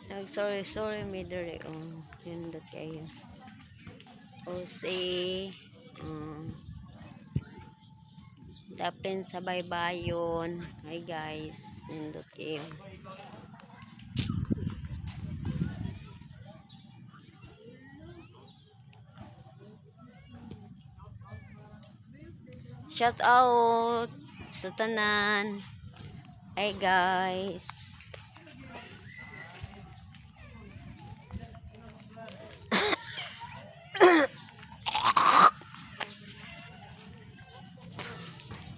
Nag-sorry mi dere. Oh, nindot kayo. O say, dapin sa baybayon. Hi guys, nindot kayo. Shout out sa tanan. Hi guys.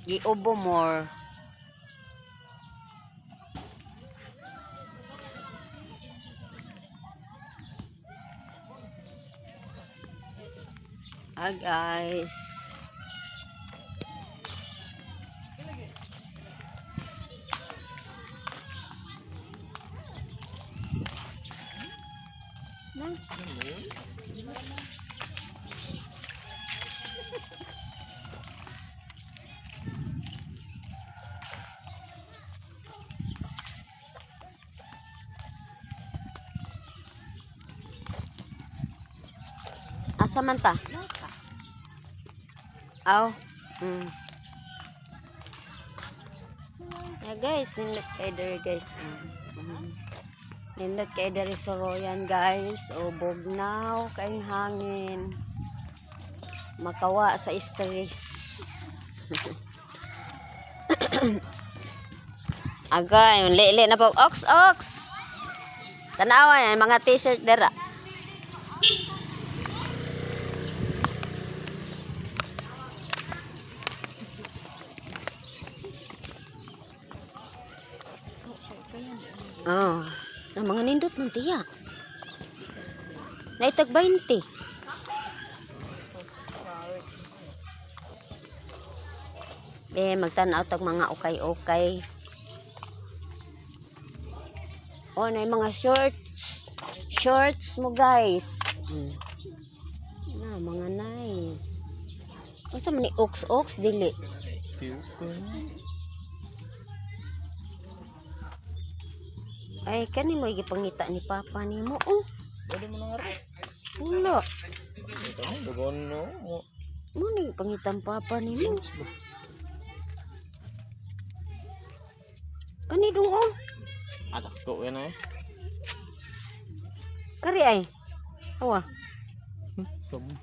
Giubo more. Hi guys. Asa man ta? Aw. Yeah, guys, nindot kay dere guys. Nindot kay dere soroyan guys. O bugnaw kay hangin. Makawa sa stress. Aga, yung lili na po. Ox. Tanawa yan, mga t-shirt dera. Oh, ang mga nindot man tiya. Naitag 20. Magtanaw tag mga okay. Oh, na mga shorts mo guys. Na mga nice. Asa man ni ox dili. Ay, kani mo gipangita ni papa nimo. Oh. Pwede mo nang arap. Wala. Ito mo, dogon no. Mo ni pangitan papa nimo. Kani dong oh. Adak ko yan eh. Kari ay. Awa. Sabi.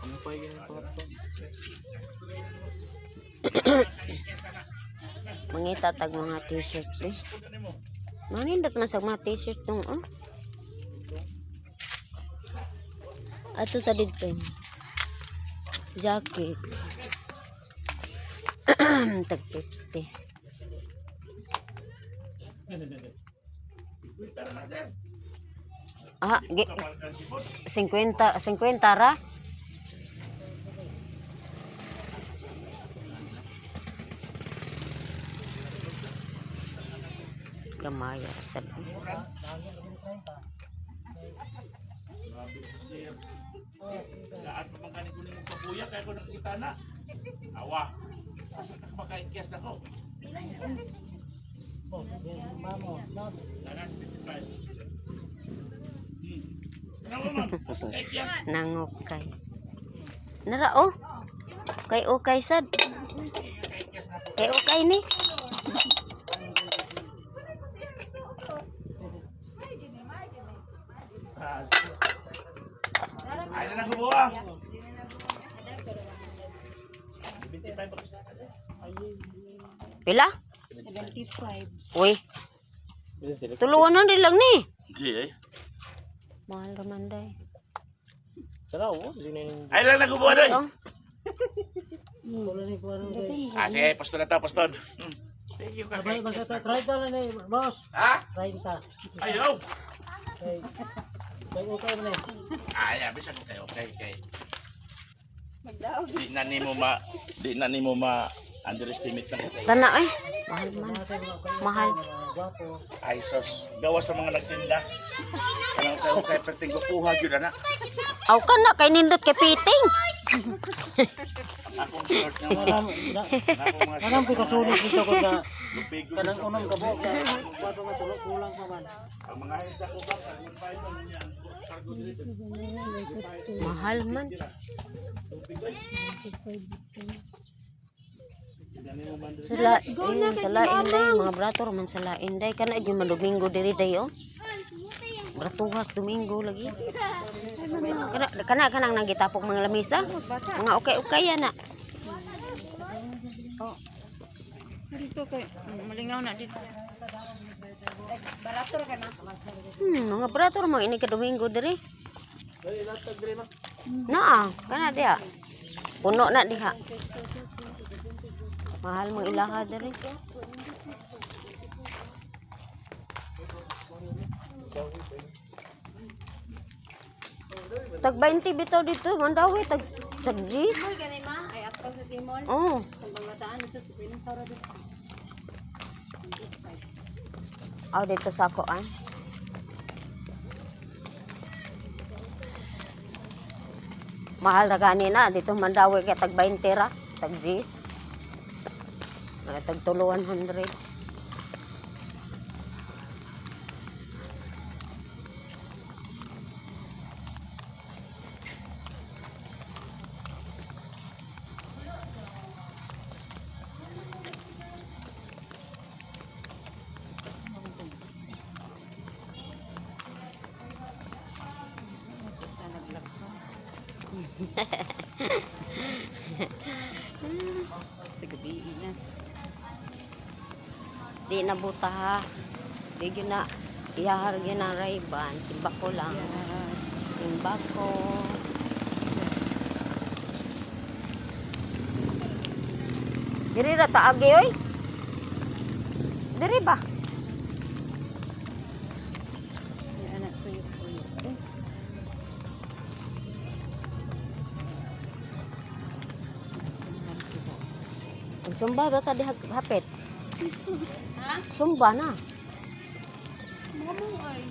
Ano pa yung papa? Mangita tag mga t-shirt eh. Manindot man sa mga t-shirt tong oh. Ato ta dito. Jacket. Tag 50. Ah, 50 ra. Gamaya sa Lahat mamangkanin ko nimo pabuya kaya ko nakita na. Awa. Asa ka makain kiyas nako. Oh, mamo, no. Lanas 55. nangukay. Nara oh. Kay okay sad. Kay okay ni. Ay na gubuha. 25. Pila? 75. Uy. Tuluan na din lang ni. Di ay. Mahal raman day. Tara oh, sino yung... Ay na gubuha doy. Oh. Sige, poston na ta, poston. Thank you ka. Try ka lang eh, boss. Ha? Try ka. Ayaw. Okay mo na eh. Ay, bisa ko kayo. Okay. Di na nimo ma underestimate na kayo. Tana ay. Mahal man. Mahal. Gwapo. Ay sos, gawa sa mga nagtinda. Kanang kayo kay perting kuha gyud na. Aw ka na kay nindot kay piting. Akong short nga mo. Maram Akong mga maram po kasunod dito ko na lupig ko kanang dito. unang gabo ka. Bato nga tulog kulang pa man. Ang mga isda ko ba, kung pa ito, ang cargo dito. Mahal man. Sa lain day, mga brato man sa lain day. Kana yung Domingo diri day oh. Bratuhas Domingo lagi. Kanang nagitapok mga lamisa. Mga okay na. Dito kay malingaw na dito. Barator ka na. Mga brato mga ini ka Domingo diri. Naa, kana dia. Puno na diha. Mahal mga ilaha diri. Tag 20 bitaw dito, mandawi tag 10. Simol gani ma, ay ato sa simol. Oh, Kung bangataan ito sa pintor dito. aw dito sa koan. Mahal na gani na dito mandawi kay tag 20 ra, tag 10. Tag 100. Sa gabi na. Di na buta ha. Sige na. Iyahar gyud ang Ray-Ban. Simba ko lang. Simba ko. Diri ra taagi oy. Diri ba? Anak tuyo. Sumba ba tadi hapit? Ha? Sumba na. Mamo ay.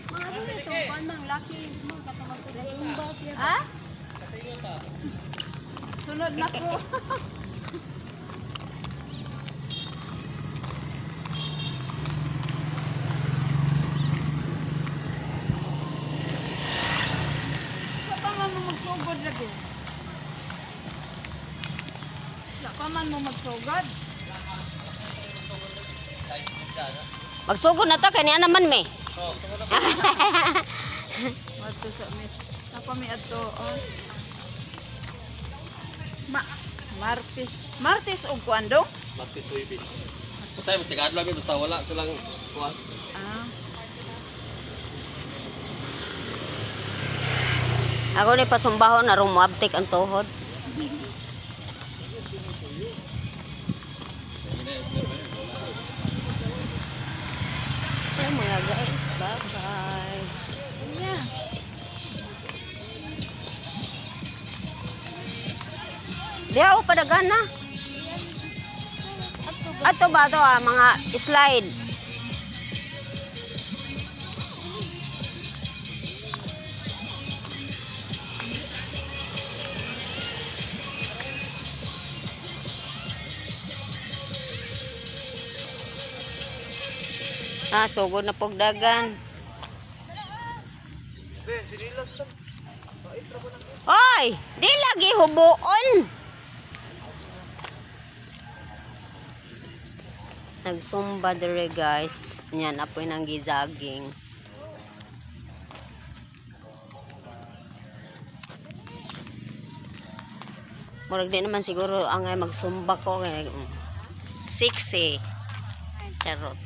Mga ano ito, mang laki mo katamasod siya. Ha? Sunod na ko. Sa paman mo magsugod lagi. Sa paman mo magsugod. Magsugod na ta kaniya naman me. Adto sa mes. Apa mi adto on? Martes og kuando? Martis Wibis. Kasi magtagadlo kami basta wala silang kuha. Ah. Ako ni pasumbahon na rumabtik ang tuhod. Okay mga guys, bye-bye. Yeah. Di ako padagan na. Ato ba ito mga slide? Sugod na pogdagan. Oy, di lagi hubuon. Nagsumba dire guys. Yan, apoy nang gizaging. Murag di naman siguro ang magsumba ko. Sexy. Charot.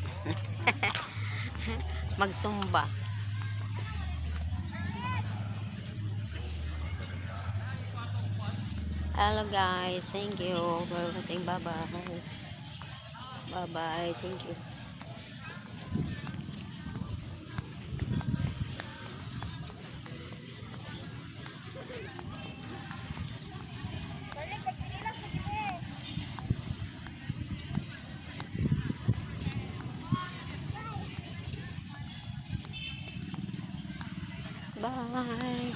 Magsumba. Hello guys. Thank you for watching. Bye-bye. Bye-bye. Thank you. Bye.